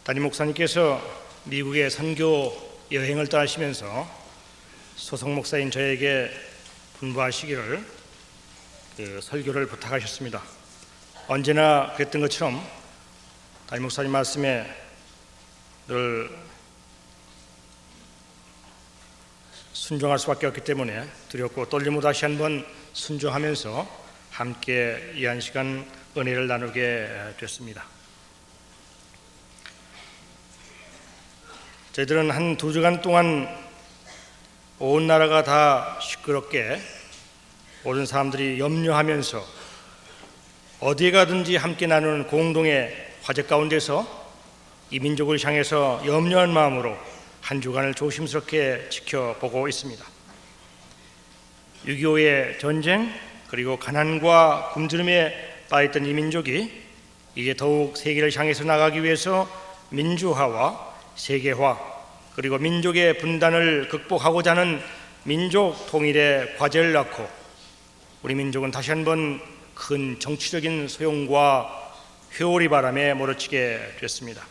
담임 목사님께서 미국에 선교 여행을 떠나시면서 소속 목사인 저에게 분부하시기를 설교를 부탁하셨습니다. 언제나 그랬던 것처럼 담임 목사님 말씀에 늘 순종할 수밖에 없기 때문에 두렵고 떨림으로 다시 한번 순종하면서 함께 이 한 시간 은혜를 나누게 됐습니다. 저희들은 한 2주간 동안 온 나라가 다 시끄럽게 모든 사람들이 염려하면서 어디에 가든지 함께 나누는 공동의 화제 가운데서 이 민족을 향해서 염려한 마음으로 한 주간을 조심스럽게 지켜보고 있습니다. 6.25의 전쟁 그리고 가난과 굶주림에 빠졌던 이 민족이 이제 더욱 세계를 향해서 나가기 위해서 민주화와 세계화 그리고 민족의 분단을 극복하고자 하는 민족 통일의 과제를 낳고 우리 민족은 다시 한번 큰 정치적인 소용과 회오리 바람에 몰아치게 됐습니다.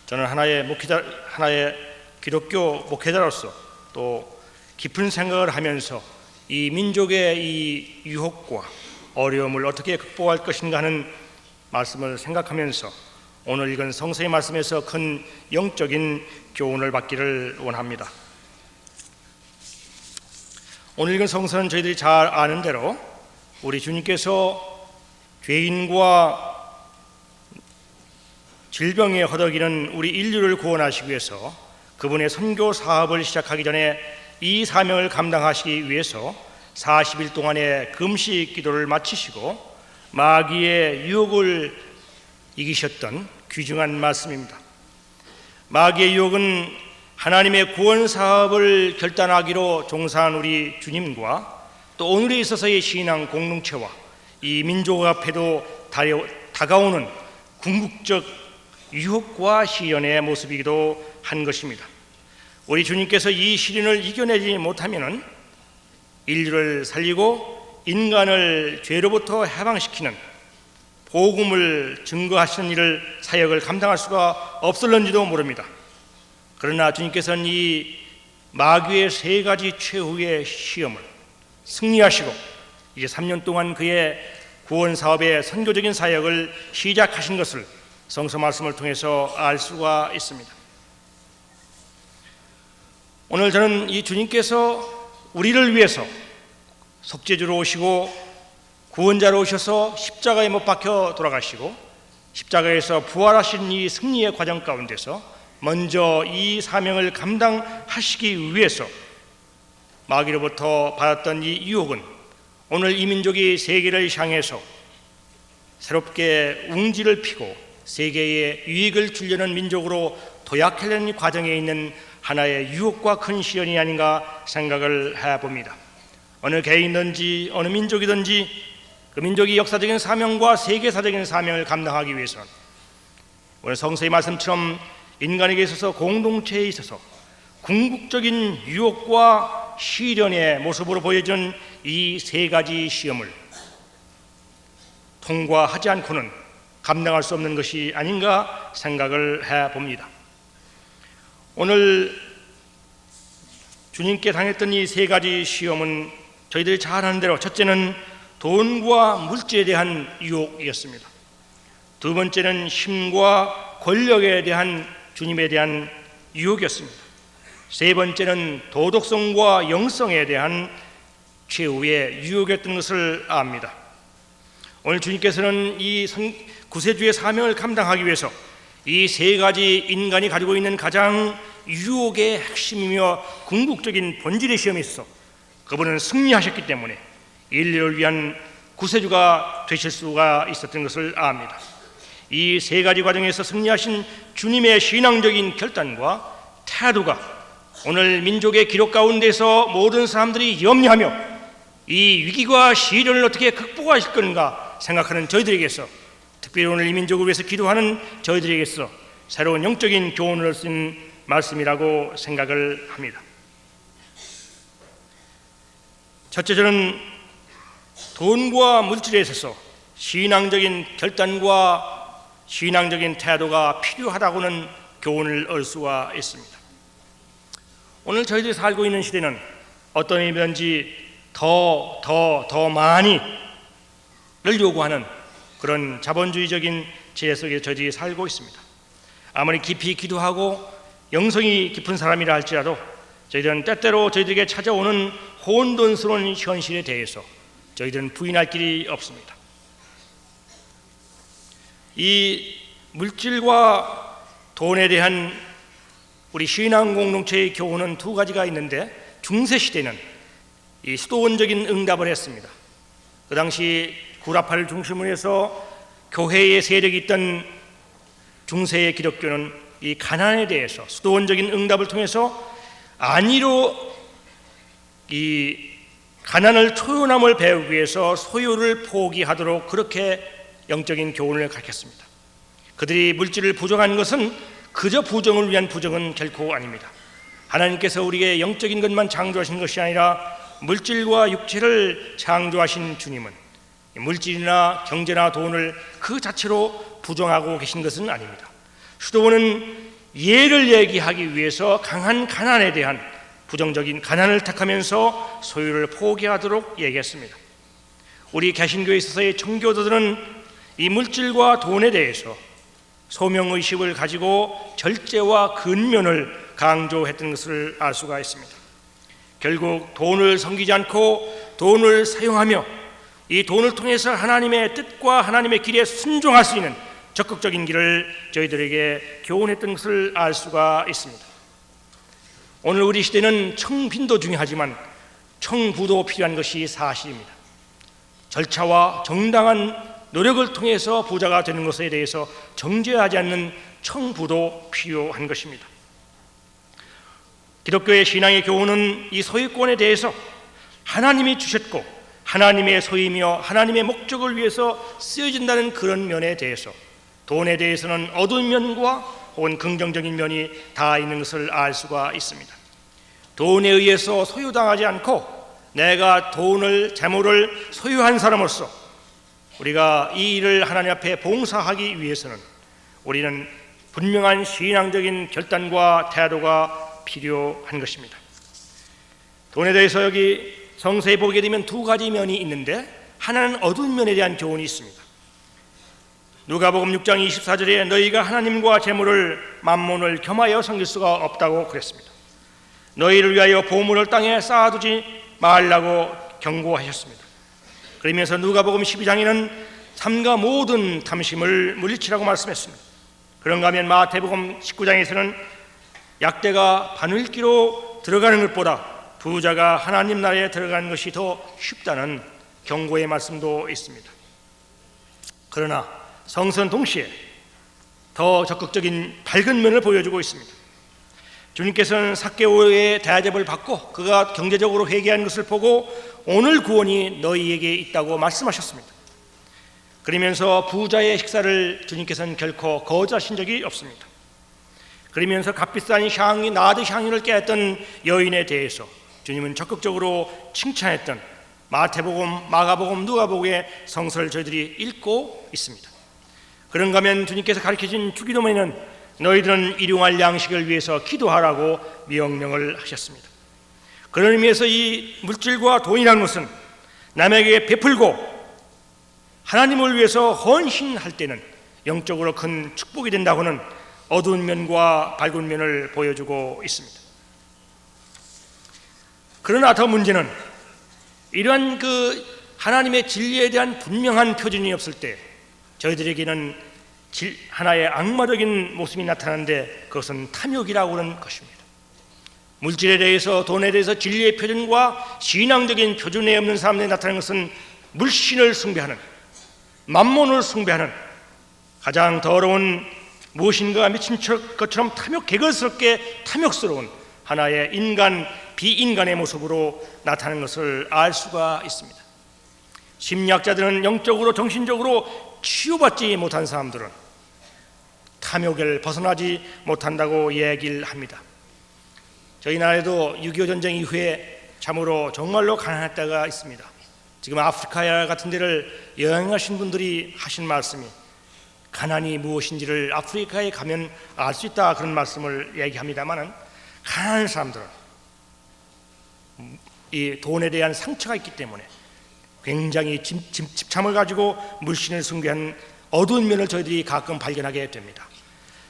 저는 하나의 기독교 목회자로서 또 깊은 생각을 하면서 이 민족의 이 유혹과 어려움을 어떻게 극복할 것인가 하는 말씀을 생각하면서 오늘 읽은 성서의 말씀에서 큰 영적인 교훈을 받기를 원합니다. 오늘 읽은 성서는 저희들이 잘 아는 대로 우리 주님께서 죄인과 질병에 허덕이는 우리 인류를 구원하시기 위해서 그분의 선교 사업을 시작하기 전에 이 사명을 감당하시기 위해서 40일 동안의 금식 기도를 마치시고 마귀의 유혹을 이기셨던 귀중한 말씀입니다. 마귀의 유혹은 하나님의 구원 사업을 결단하기로 종사한 우리 주님과 또 오늘에 있어서의 신앙 공동체와 이 민족 앞에도 다가오는 궁극적 유혹과 시련의 모습이기도 한 것입니다. 우리 주님께서 이 시련을 이겨내지 못하면 인류를 살리고 인간을 죄로부터 해방시키는 복음을 증거하시는 일을 사역을 감당할 수가 없을런지도 모릅니다. 그러나 주님께서는 이 마귀의 3가지 최후의 시험을 승리하시고 이제 3년 동안 그의 구원 사업의 선교적인 사역을 시작하신 것을 성서 말씀을 통해서 알 수가 있습니다. 오늘 저는 이 주님께서 우리를 위해서 속죄주로 오시고 구원자로 오셔서 십자가에 못 박혀 돌아가시고 십자가에서 부활하신 이 승리의 과정 가운데서 먼저 이 사명을 감당하시기 위해서 마귀로부터 받았던 이 유혹은 오늘 이 민족이 세계를 향해서 새롭게 웅지를 피고 세계에 유익을 주려는 민족으로 도약하려는 과정에 있는 하나의 유혹과 큰 시련이 아닌가 생각을 해봅니다. 어느 개인이든지 어느 민족이든지 그 민족이 역사적인 사명과 세계사적인 사명을 감당하기 위해서는 오늘 성서의 말씀처럼 인간에게 있어서 공동체에 있어서 궁극적인 유혹과 시련의 모습으로 보여준 이 3가지 시험을 통과하지 않고는 감당할 수 없는 것이 아닌가 생각을 해봅니다. 오늘 주님께 당했던 이 3가지 시험은 저희들이 잘 아는 대로 첫째는 돈과 물질에 대한 유혹이었습니다. 2번째는 힘과 권력에 대한 주님에 대한 유혹이었습니다. 3번째는 도덕성과 영성에 대한 최후의 유혹이었던 것을 압니다. 오늘 주님께서는 이 구세주의 사명을 감당하기 위해서 이 3가지 인간이 가지고 있는 가장 유혹의 핵심이며 궁극적인 본질의 시험에 있어서 그분은 승리하셨기 때문에 인류를 위한 구세주가 되실 수가 있었던 것을 압니다. 이 3가지 과정에서 승리하신 주님의 신앙적인 결단과 태도가 오늘 민족의 기록 가운데서 모든 사람들이 염려하며 이 위기와 시련을 어떻게 극복하실 건가 생각하는 저희들에게서, 특별히 오늘 이 민족을 위해서 기도하는 저희들에게서 새로운 영적인 교훈을 쓴 말씀이라고 생각을 합니다. 첫째, 저는 돈과 물질에 있어서 신앙적인 결단과 신앙적인 태도가 필요하다고는 교훈을 얻을 수가 있습니다. 오늘 저희들이 살고 있는 시대는 어떤 의미든지 더 많이를 요구하는 그런 자본주의적인 지혜 속에 저희들이 살고 있습니다. 아무리 깊이 기도하고 영성이 깊은 사람이라 할지라도 저희들은 때때로 저희들에게 찾아오는 혼돈스러운 현실에 대해서 저희들은 부인할 길이 없습니다. 이 물질과 돈에 대한 우리 신앙 공동체의 교훈은 두 가지가 있는데, 중세 시대는 이 수도원적인 응답을 했습니다. 그 당시 구라파를 중심으로 해서 교회의 세력이 있던 중세의 기독교는 이 가난에 대해서 수도원적인 응답을 통해서 안위로 이 가난을 초연함을 배우기 위해서 소유를 포기하도록 그렇게 영적인 교훈을 가르쳤습니다. 그들이 물질을 부정한 것은 그저 부정을 위한 부정은 결코 아닙니다. 하나님께서 우리에게 영적인 것만 창조하신 것이 아니라 물질과 육체를 창조하신 주님은 물질이나 경제나 돈을 그 자체로 부정하고 계신 것은 아닙니다. 수도원은 예를 얘기하기 위해서 강한 가난에 대한 부정적인 가난을 택하면서 소유를 포기하도록 얘기했습니다. 우리 개신교에 있어서의 청교도들은 이 물질과 돈에 대해서 소명의식을 가지고 절제와 근면을 강조했던 것을 알 수가 있습니다. 결국 돈을 섬기지 않고 돈을 사용하며 이 돈을 통해서 하나님의 뜻과 하나님의 길에 순종할 수 있는 적극적인 길을 저희들에게 교훈했던 것을 알 수가 있습니다. 오늘 우리 시대는 청빈도 중요하지만 청부도 필요한 것이 사실입니다. 절차와 정당한 노력을 통해서 부자가 되는 것에 대해서 정죄하지 않는 청부도 필요한 것입니다. 기독교의 신앙의 교훈은 이 소유권에 대해서 하나님이 주셨고 하나님의 소유이며 하나님의 목적을 위해서 쓰여진다는 그런 면에 대해서, 돈에 대해서는 어두운 면과 혹은 긍정적인 면이 다 있는 것을 알 수가 있습니다. 돈에 의해서 소유당하지 않고 내가 돈을, 재물을 소유한 사람으로서 우리가 이 일을 하나님 앞에 봉사하기 위해서는 우리는 분명한 신앙적인 결단과 태도가 필요한 것입니다. 돈에 대해서 여기 성서에 보게 되면 두 가지 면이 있는데, 하나는 어두운 면에 대한 교훈이 있습니다. 누가복음 6장 24절에 너희가 하나님과 재물을 만몬을 겸하여 섬길 수가 없다고 그랬습니다. 너희를 위하여 보물을 땅에 쌓아두지 말라고 경고하셨습니다. 그러면서 누가복음 12장에는 삼가 모든 탐심을 물리치라고 말씀했습니다. 그런가 하면 마태복음 19장에서는 약대가 바늘기로 들어가는 것보다 부자가 하나님 나라에 들어가는 것이 더 쉽다는 경고의 말씀도 있습니다. 그러나 성서는 동시에 더 적극적인 밝은 면을 보여주고 있습니다. 주님께서는 삭개오의 대접을 받고 그가 경제적으로 회개한 것을 보고 오늘 구원이 너희에게 있다고 말씀하셨습니다. 그러면서 부자의 식사를 주님께서는 결코 거절하신 적이 없습니다. 그러면서 값비싼 향이 나드 향유를 깨었던 여인에 대해서 주님은 적극적으로 칭찬했던 마태복음, 마가복음, 누가복음의 성서를 저희들이 읽고 있습니다. 그런가 하면 주님께서 가르쳐준 주기도문에는 너희들은 일용할 양식을 위해서 기도하라고 명령을 하셨습니다. 그런 의미에서 이 물질과 돈이라는 것은 남에게 베풀고 하나님을 위해서 헌신할 때는 영적으로 큰 축복이 된다고는 어두운 면과 밝은 면을 보여주고 있습니다. 그러나 더 문제는 이러한 그 하나님의 진리에 대한 분명한 표준이 없을 때 저희들에게는 하나의 악마적인 모습이 나타나는데 그것은 탐욕이라고 하는 것입니다. 물질에 대해서, 돈에 대해서 진리의 표준과 신앙적인 표준에 없는 사람들이 나타나는 것은 물신을 숭배하는, 만몬을 숭배하는 가장 더러운 무엇인가 미친 것처럼 개걸스럽게 탐욕스러운 하나의 비인간의 모습으로 나타나는 것을 알 수가 있습니다. 심리학자들은 영적으로 정신적으로 치유받지 못한 사람들은 탐욕을 벗어나지 못한다고 얘기를 합니다. 저희 나라에도 6.25 전쟁 이후에 참으로 정말로 가난할 때가 있습니다. 지금 아프리카 같은 데를 여행하신 분들이 하신 말씀이 가난이 무엇인지를 아프리카에 가면 알 수 있다, 그런 말씀을 얘기합니다만은, 가난한 사람들은 이 돈에 대한 상처가 있기 때문에 굉장히 집착을 가지고 물신을 숭배하는 어두운 면을 저희들이 가끔 발견하게 됩니다.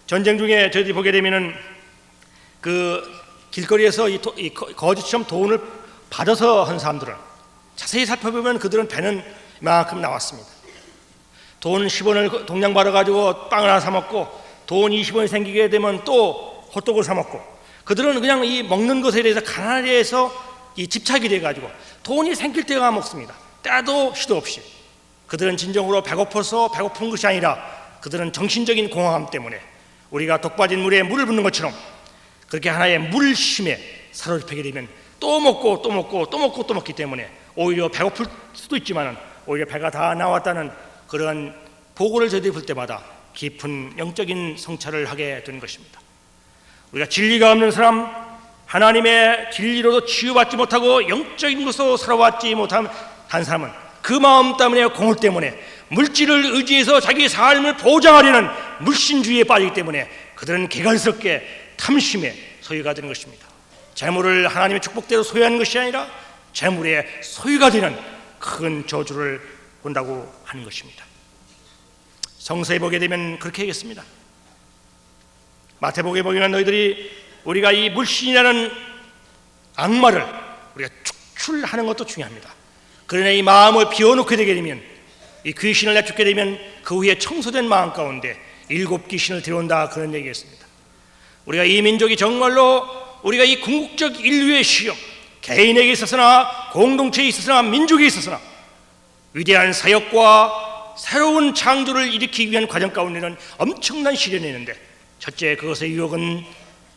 전쟁 중에 저희들이 보게 되면은 그 길거리에서 이 거짓처럼 돈을 받아서 한 사람들은 자세히 살펴보면 그들은 배는 이만큼 나왔습니다. 돈 10원을 동량 받아가지고 빵을 하나 사 먹고, 돈 20원이 생기게 되면 또 호떡을 사 먹고, 그들은 그냥 이 먹는 것에 대해서 가난에 대해서 이 집착이 돼가지고 돈이 생길 때가 먹습니다. 때도 시도 없이. 그들은 진정으로 배고파서 배고픈 것이 아니라 그들은 정신적인 공허함 때문에 우리가 독 빠진 물에 물을 붓는 것처럼 그렇게 하나의 물심에 사로잡히게 되면 또 먹고 또 먹고 또 먹고 또 먹기 때문에 오히려 배고플 수도 있지만 오히려 배가 다 나왔다는 그런 보고를 저희들이 볼 때마다 깊은 영적인 성찰을 하게 되는 것입니다. 우리가 진리가 없는 사람, 하나님의 진리로도 치유받지 못하고 영적인 것으로 살아왔지 못한 한 사람은 그 마음 때문에, 공허 때문에, 물질을 의지해서 자기 삶을 보장하려는 물신주의에 빠지기 때문에 그들은 개갈스럽게 탐심에 소유가 되는 것입니다. 재물을 하나님의 축복대로 소유하는 것이 아니라 재물의 소유가 되는 큰 저주를 본다고 하는 것입니다. 성서에 보게 되면 그렇게 얘기했습니다. 마태복음에 보면 너희들이 우리가 이 물신이라는 악마를 우리가 축출하는 것도 중요합니다. 그러나 이 마음을 비워놓게 되게 되면, 이 귀신을 내쫓게 되면 그 후에 청소된 마음 가운데 7 귀신을 들여온다, 그런 얘기했습니다. 우리가 이 민족이 정말로 우리가 이 궁극적 인류의 시험, 개인에게 있어서나 공동체에 있어서나 민족에 있어서나 위대한 사역과 새로운 창조를 일으키기 위한 과정 가운데는 엄청난 시련이 있는데, 첫째, 그것의 유혹은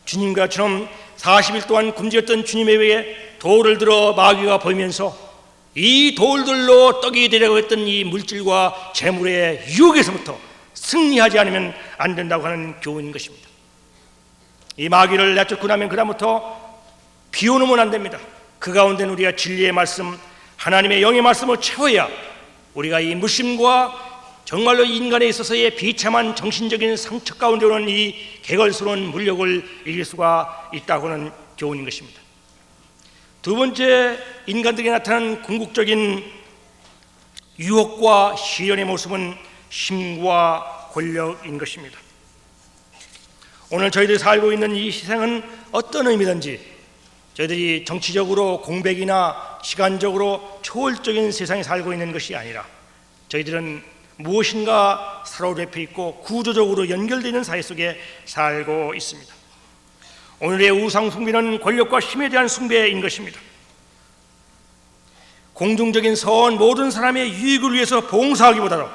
주님과처럼 40일 동안 굶주렸던 주님의 외에 돌을 들어 마귀가 보이면서 이 돌들로 떡이 되려고 했던 이 물질과 재물의 유혹에서부터 승리하지 않으면 안 된다고 하는 교훈인 것입니다. 이 마귀를 내쫓고 나면 그다음부터 비워놓으면 안 됩니다. 그 가운데는 우리가 진리의 말씀, 하나님의 영의 말씀을 채워야 우리가 이 물심과 정말로 인간에 있어서의 비참한 정신적인 상처 가운데 오는 이 개걸스러운 물욕을 이길 수가 있다고 하는 교훈인 것입니다. 두 번째, 인간들에게 나타나는 궁극적인 유혹과 시련의 모습은 힘과 권력인 것입니다. 오늘 저희들이 살고 있는 이 세상은 어떤 의미든지 저희들이 정치적으로 공백이나 시간적으로 초월적인 세상에 살고 있는 것이 아니라 저희들은 무엇인가 사로잡혀 있고 구조적으로 연결되어 있는 사회 속에 살고 있습니다. 오늘의 우상 숭배는 권력과 힘에 대한 숭배인 것입니다. 공중적인 선, 모든 사람의 유익을 위해서 봉사하기보다도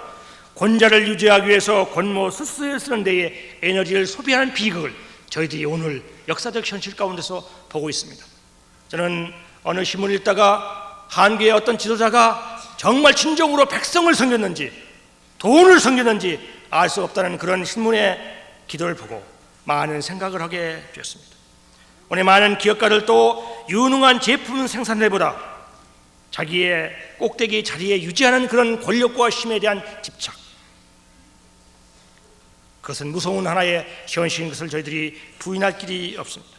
권자를 유지하기 위해서 권모 스스로에 쓰는 데에 에너지를 소비하는 비극을 저희들이 오늘 역사적 현실 가운데서 보고 있습니다. 저는 어느 신문을 읽다가 한국의 어떤 지도자가 정말 진정으로 백성을 섬겼는지 돈을 섬겼는지 알 수 없다는 그런 신문의 기도를 보고 많은 생각을 하게 되었습니다. 오늘 많은 기업가들도 유능한 제품 생산들보다 자기의 꼭대기 자리에 유지하는 그런 권력과 힘에 대한 집착, 그것은 무서운 하나의 현실인 것을 저희들이 부인할 길이 없습니다.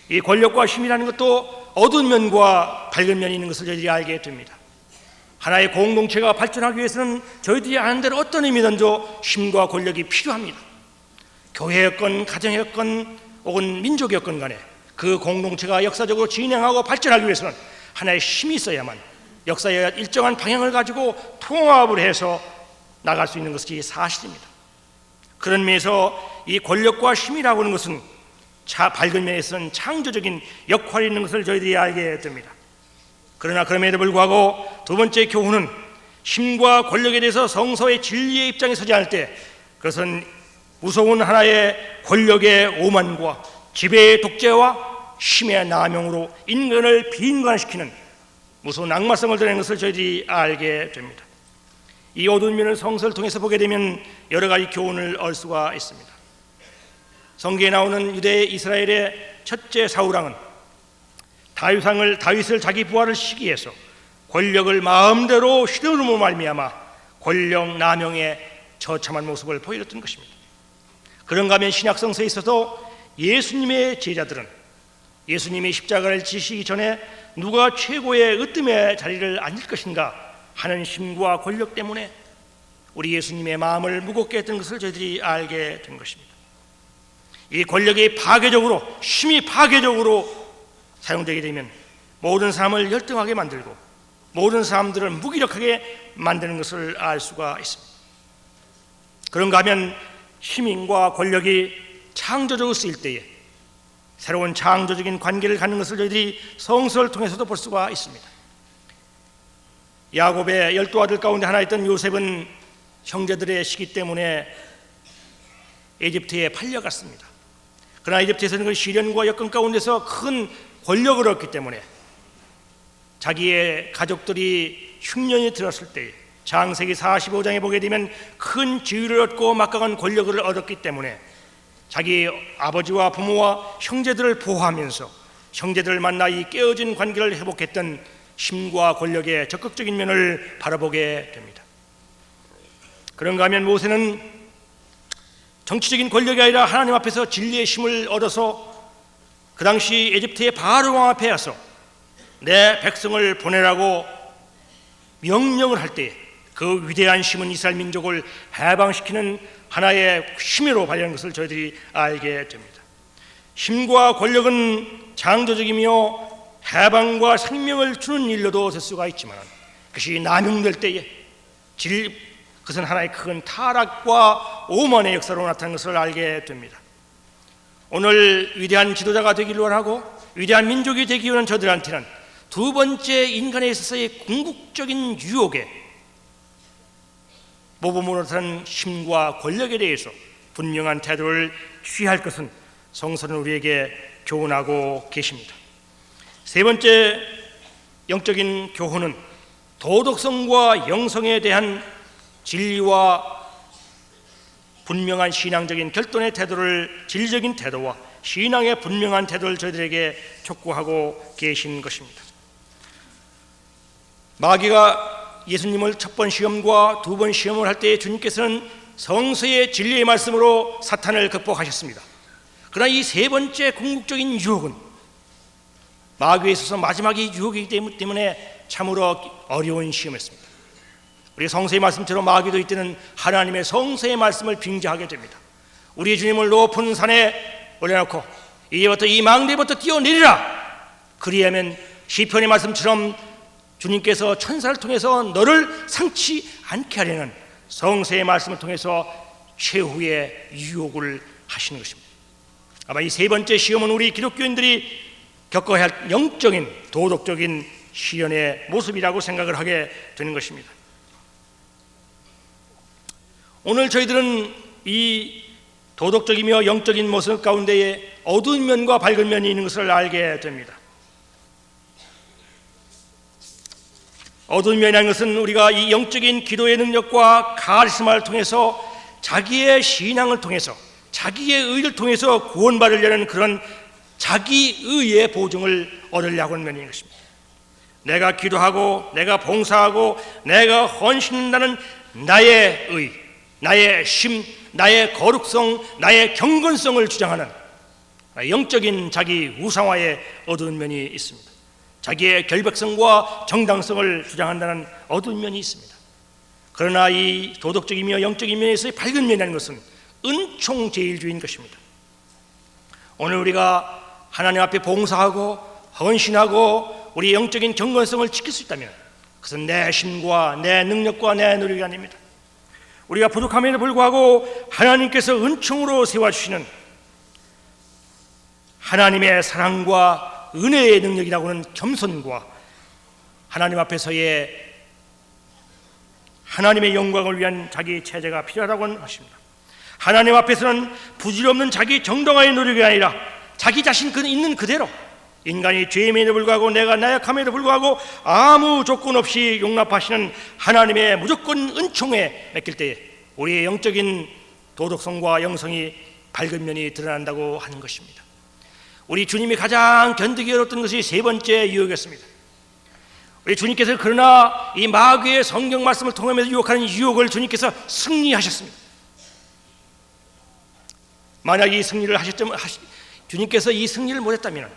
이 권력과 힘이라는 것도 어두운 면과 밝은 면이 있는 것을 저희들이 알게 됩니다. 하나의 공동체가 발전하기 위해서는 저희들이 아는 대로 어떤 의미든지 힘과 권력이 필요합니다. 교회였건 가정이었건 혹은 민족이었건 간에 그 공동체가 역사적으로 진행하고 발전하기 위해서는 하나의 힘이 있어야만 역사의 일정한 방향을 가지고 통합을 해서 나갈 수 있는 것이 사실입니다. 그런 면에서 이 권력과 힘이라고 하는 것은 밝은 면에서는 창조적인 역할이 있는 것을 저희들이 알게 됩니다. 그러나 그럼에도 불구하고 두 번째 교훈은 힘과 권력에 대해서 성서의 진리의 입장에 서지 않을 때 그것은 무서운 하나의 권력의 오만과 지배의 독재와 힘의 남용으로 인간을 비인간시키는 무서운 악마성을 드러내는 것을 저희들이 알게 됩니다. 이 어두운 면을 성서를 통해서 보게 되면 여러 가지 교훈을 얻을 수가 있습니다. 성경에 나오는 유대 이스라엘의 첫째 사울왕은 다윗을 자기 부하를 시기해서 권력을 마음대로 휘두르므로 말미암아 권력 남용의 처참한 모습을 보여줬던 것입니다. 그런가 하면 신약 성서에 있어서 예수님의 제자들은 예수님이 십자가를 지시기 전에 누가 최고의 으뜸의 자리를 앉을 것인가 하는 힘과 권력 때문에 우리 예수님의 마음을 무겁게 했던 것을 저희들이 알게 된 것입니다. 이 권력이 파괴적으로, 힘이 파괴적으로 사용되게 되면 모든 사람을 열등하게 만들고 모든 사람들을 무기력하게 만드는 것을 알 수가 있습니다. 그런가 하면 힘과 권력이 창조적으로 쓰일 때에 새로운 창조적인 관계를 갖는 것을 저희들이 성서를 통해서도 볼 수가 있습니다. 야곱의 12아들 가운데 하나였던 요셉은 형제들의 시기 때문에 에집트에 팔려갔습니다. 그러나 에집트에서는 그 시련과 여건 가운데서 큰 권력을 얻기 때문에 자기의 가족들이 흉년이 들었을 때 창세기 45장에 보게 되면 큰 지위를 얻고 막강한 권력을 얻었기 때문에 자기 아버지와 부모와 형제들을 보호하면서 형제들을 만나 이 깨어진 관계를 회복했던 힘과 권력의 적극적인 면을 바라보게 됩니다. 그런가 하면 모세는 정치적인 권력이 아니라 하나님 앞에서 진리의 힘을 얻어서 그 당시 에집트의 바로 왕 앞에 와서 내 백성을 보내라고 명령을 할 때 그 위대한 힘은 이스라엘 민족을 해방시키는 하나의 힘으로 발휘하는 것을 저희들이 알게 됩니다. 힘과 권력은 창조적이며 해방과 생명을 주는 일로도 될 수가 있지만 그것이 남용될 때에 그것은 하나의 큰 타락과 오만의 역사로 나타나는 것을 알게 됩니다. 오늘 위대한 지도자가 되기를 원하고 위대한 민족이 되기 원하는 저들한테는 두 번째 인간에 있어서의 궁극적인 유혹에 모범으로 나타난 힘과 권력에 대해서 분명한 태도를 취할 것은 성서는 우리에게 교훈하고 계십니다. 세 번째 영적인 교훈은 도덕성과 영성에 대한 진리와 분명한 신앙적인 결단의 태도를, 진리적인 태도와 신앙의 분명한 태도를 저희들에게 촉구하고 계신 것입니다. 마귀가 예수님을 첫 번 시험과 두 번 시험을 할 때 주님께서는 성서의 진리의 말씀으로 사탄을 극복하셨습니다. 그러나 이 세 번째 궁극적인 유혹은 마귀에 있어서 마지막이 유혹이기 때문에 참으로 어려운 시험이었습니다. 우리 성서의 말씀처럼 마귀도 이때는 하나님의 성서의 말씀을 빙자하게 됩니다. 우리 주님을 높은 산에 올려놓고 이제부터 이 망대부터 뛰어내리라. 그리하면 시편의 말씀처럼 주님께서 천사를 통해서 너를 상치 않게 하려는 성서의 말씀을 통해서 최후의 유혹을 하시는 것입니다. 아마 이 세 번째 시험은 우리 기독교인들이 겪어야 할 영적인 도덕적인 시련의 모습이라고 생각을 하게 되는 것입니다. 오늘 저희들은 이 도덕적이며 영적인 모습 가운데에 어두운 면과 밝은 면이 있는 것을 알게 됩니다. 어두운 면이라는 것은 우리가 이 영적인 기도의 능력과 카리스마를 통해서 자기의 신앙을 통해서 자기의 의를 통해서 구원받으려는 그런 자기의의 보증을 얻으려고 하는 면인 것입니다. 내가 기도하고 내가 봉사하고 내가 헌신한다는 나의 의, 나의 심, 나의 거룩성, 나의 경건성을 주장하는 영적인 자기 우상화의 어두운 면이 있습니다. 자기의 결백성과 정당성을 주장한다는 어두운 면이 있습니다. 그러나 이 도덕적이며 영적인 면에서의 밝은 면이라는 것은 은총제일주의인 것입니다. 오늘 우리가 하나님 앞에 봉사하고 헌신하고 우리 영적인 경건성을 지킬 수 있다면 그것은 내 힘과 내 능력과 내 노력이 아닙니다. 우리가 부족함에도 불구하고 하나님께서 은총으로 세워주시는 하나님의 사랑과 은혜의 능력이라고 하는 겸손과 하나님 앞에서의 하나님의 영광을 위한 자기 체제가 필요하다고 하는 것입니다. 하나님 앞에서는 부질없는 자기 정당화의 노력이 아니라 자기 자신 있는 그대로 인간이 죄임에도 불구하고 내가 나약함에도 불구하고 아무 조건 없이 용납하시는 하나님의 무조건 은총에 맡길 때에 우리의 영적인 도덕성과 영성이 밝은 면이 드러난다고 하는 것입니다. 우리 주님이 가장 견디기 어려웠던 것이 세 번째 유혹이었습니다. 우리 주님께서 그러나 이 마귀의 성경 말씀을 통하면서 유혹하는 유혹을 주님께서 승리하셨습니다. 만약 이 승리를 주님께서 이 승리를 못했다면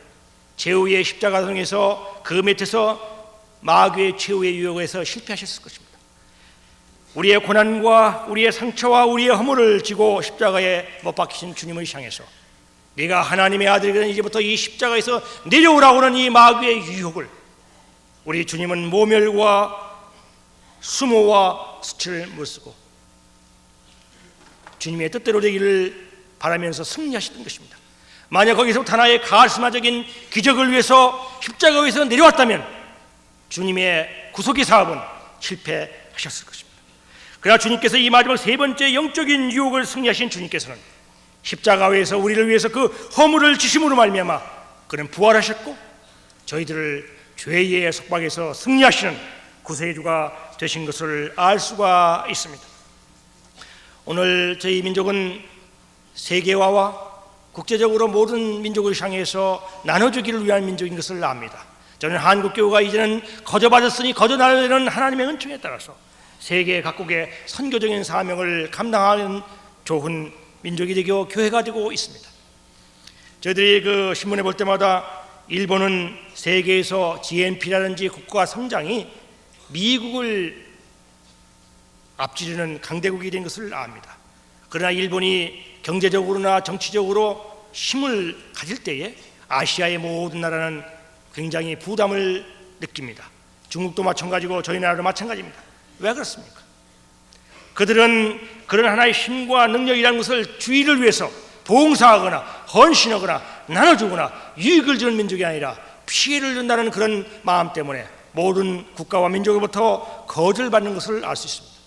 최후의 십자가성에서 그 밑에서 마귀의 최후의 유혹에서 실패하셨을 것입니다. 우리의 고난과 우리의 상처와 우리의 허물을 지고 십자가에 못 박히신 주님을 향해서 네가 하나님의 아들이거든 이제부터 이 십자가에서 내려오라고는 이 마귀의 유혹을 우리 주님은 모멸과 수모와 수치를 못쓰고 주님의 뜻대로 되기를 바라면서 승리하셨던 것입니다. 만약 거기서부터 하나의 가스마적인 기적을 위해서 십자가에서 내려왔다면 주님의 구속의 사업은 실패하셨을 것입니다. 그러나 주님께서 이 마지막 세 번째 영적인 유혹을 승리하신 주님께서는 십자가에서 우리를 위해서 그 허물을 지심으로 말미암아 그는 부활하셨고 저희들을 죄의 속박에서 승리하시는 구세주가 되신 것을 알 수가 있습니다. 오늘 저희 민족은 세계화와 국제적으로 모든 민족을 향해서 나눠주기를 위한 민족인 것을 압니다. 저는 한국교회가 이제는 거저받았으니 거저나르는 하나님의 은총에 따라서 세계 각국의 선교적인 사명을 감당하는 좋은 민족이 되고 교회가 되고 있습니다. 저희들이 그 신문에 볼 때마다 일본은 세계에서 GNP라든지 국가 성장이 미국을 앞지르는 강대국이 된 것을 압니다. 그러나 일본이 경제적으로나 정치적으로 힘을 가질 때에 아시아의 모든 나라는 굉장히 부담을 느낍니다. 중국도 마찬가지고 저희 나라도 마찬가지입니다. 왜 그렇습니까? 그들은 그런 하나의 힘과 능력이라는 것을 주의를 위해서 봉사하거나 헌신하거나 나눠주거나 유익을 주는 민족이 아니라 피해를 준다는 그런 마음 때문에 모든 국가와 민족으로부터 거절받는 것을 알 수 있습니다.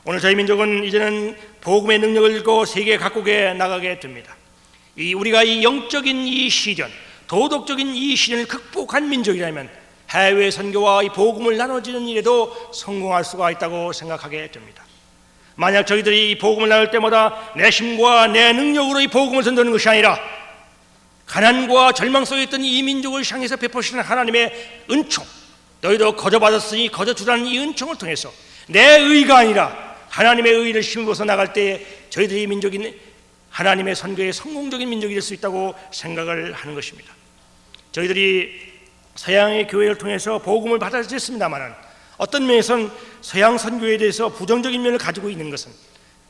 오늘 저희 민족은 이제는 복음의 능력을 잃고 세계 각국에 나가게 됩니다. 우리가 이 영적인 이 시련, 도덕적인 이 시련을 극복한 민족이라면 해외 선교와 이 복음을 나눠지는 일에도 성공할 수가 있다고 생각하게 됩니다. 만약 저희들이 이 복음을 나눌 때마다 내 힘과 내 능력으로 이 복음을 전도하는 것이 아니라 가난과 절망 속에 있던 이 민족을 향해서 베푸시는 하나님의 은총, 너희도 거저받았으니 거저주라는 이 은총을 통해서 내 의가 아니라 하나님의 의를 힘입어서 나갈 때 저희들이 민족인 하나님의 선교의 성공적인 민족이 될 수 있다고 생각을 하는 것입니다. 저희들이 서양의 교회를 통해서 복음을 받아들였습니다만 어떤 면에서는 서양 선교에 대해서 부정적인 면을 가지고 있는 것은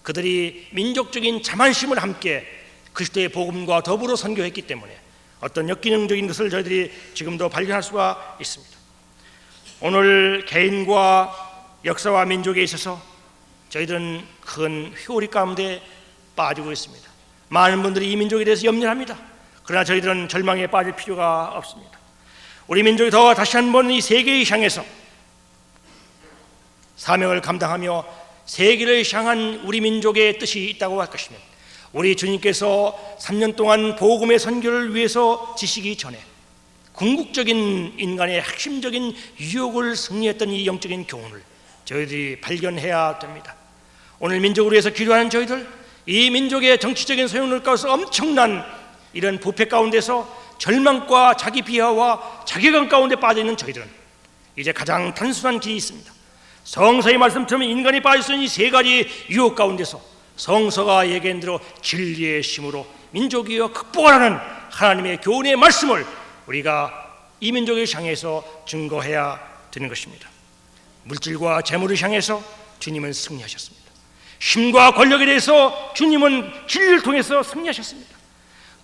그들이 민족적인 자만심을 함께 그리스도의 복음과 더불어 선교했기 때문에 어떤 역기능적인 것을 저희들이 지금도 발견할 수가 있습니다. 오늘 개인과 역사와 민족에 있어서 저희들은 큰 회오리 가운데 빠지고 있습니다. 많은 분들이 이 민족에 대해서 염려합니다. 그러나 저희들은 절망에 빠질 필요가 없습니다. 우리 민족이 더 다시 한번 이 세계에 향해서 사명을 감당하며 세계를 향한 우리 민족의 뜻이 있다고 할 것이면 우리 주님께서 3년 동안 복음의 선교를 위해서 지시기 전에 궁극적인 인간의 핵심적인 유혹을 승리했던 이 영적인 교훈을 저희들이 발견해야 됩니다. 오늘 민족을 위해서 기도하는 저희들, 이 민족의 정치적인 소용돌이 가운데서 엄청난 이런 부패 가운데서 절망과 자기 비하와 자괴감 가운데 빠져있는 저희들은 이제 가장 단순한 길이 있습니다. 성서의 말씀처럼 인간이 빠질 수 있는 이 세 가지 유혹 가운데서 성서가 얘기한 대로 진리의 힘으로 민족이여 극복하라는 하나님의 교훈의 말씀을 우리가 이 민족을 향해서 증거해야 되는 것입니다. 물질과 재물을 향해서 주님은 승리하셨습니다. 힘과 권력에 대해서 주님은 진리를 통해서 승리하셨습니다.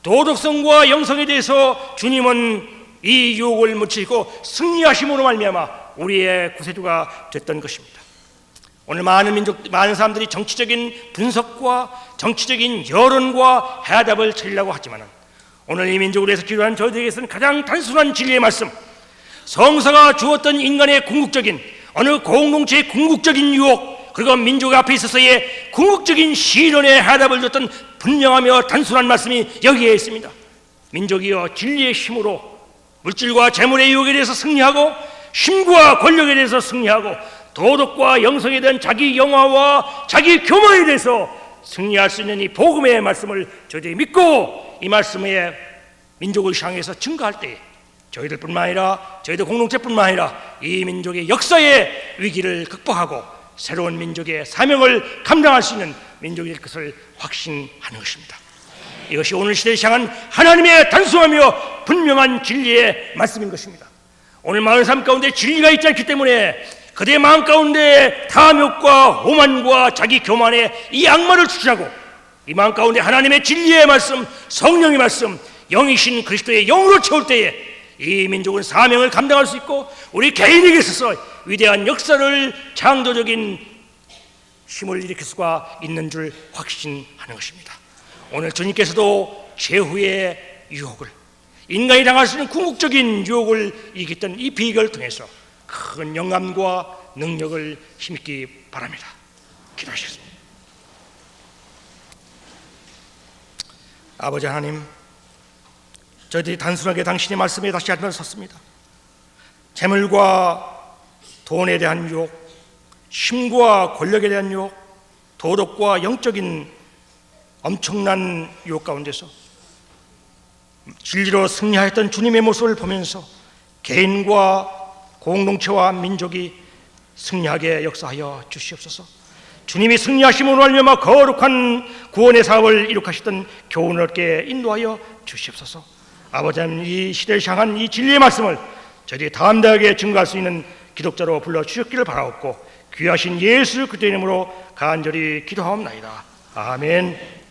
도덕성과 영성에 대해서 주님은 이 유혹을 무찌르고 승리하심으로 말미암아 우리의 구세주가 됐던 것입니다. 오늘 많은 사람들이 정치적인 분석과 정치적인 여론과 해답을 찾으려고 하지만 오늘 이 민족을 위해서 기도하는 저희들에게서는 가장 단순한 진리의 말씀, 성서가 주었던 인간의 궁극적인 어느 공동체의 궁극적인 유혹 그리고 민족 앞에 있어서의 궁극적인 시련의 해답을 줬던 분명하며 단순한 말씀이 여기에 있습니다. 민족이여 진리의 힘으로 물질과 재물의 유혹에 대해서 승리하고 힘과 권력에 대해서 승리하고 도덕과 영성에 대한 자기 영화와 자기 교만에 대해서 승리할 수 있는 이 복음의 말씀을 저희들이 믿고 이 말씀에 민족을 향해서 증거할 때 저희들뿐만 아니라 저희들 공동체뿐만 아니라 이 민족의 역사의 위기를 극복하고 새로운 민족의 사명을 감당할 수 있는 민족이 될 것을 확신하는 것입니다. 이것이 오늘 시대를 향한 하나님의 단순하며 분명한 진리의 말씀인 것입니다. 오늘 마을 삶 가운데 진리가 있지 않기 때문에 그대의 마음 가운데 탐욕과 오만과 자기 교만의 이 악마를 추진하고 이 마음 가운데 하나님의 진리의 말씀, 성령의 말씀, 영이신 그리스도의 영으로 채울 때에 이 민족은 사명을 감당할 수 있고 우리 개인에게 있어서 위대한 역사를, 창조적인 힘을 일으킬 수가 있는 줄 확신하는 것입니다. 오늘 주님께서도 제후의 유혹을, 인간이 당할 수 있는 궁극적인 유혹을 이겼던 이 비결을 통해서 큰 영감과 능력을 힘있기 바랍니다. 기도하시겠습니다. 아버지 하나님, 저희들이 단순하게 당신의 말씀에 다시 한번 섰습니다. 재물과 돈에 대한 유혹, 힘과 권력에 대한 유혹, 도덕과 영적인 엄청난 유혹 가운데서 진리로 승리하였던 주님의 모습을 보면서 개인과 공동체와 민족이 승리하게 역사하여 주시옵소서. 주님이 승리하심으로 말미암아 거룩한 구원의 사업을 이룩하시던 교훈을 얻게 인도하여 주시옵소서. 아버지 하나님, 이 시대를 향한 이 진리의 말씀을 저희들이 담대하게 증거할 수 있는 기독자로 불러주셨기를 바라옵고 귀하신 예수 그리스도의 이름으로 간절히 기도하옵나이다. 아멘.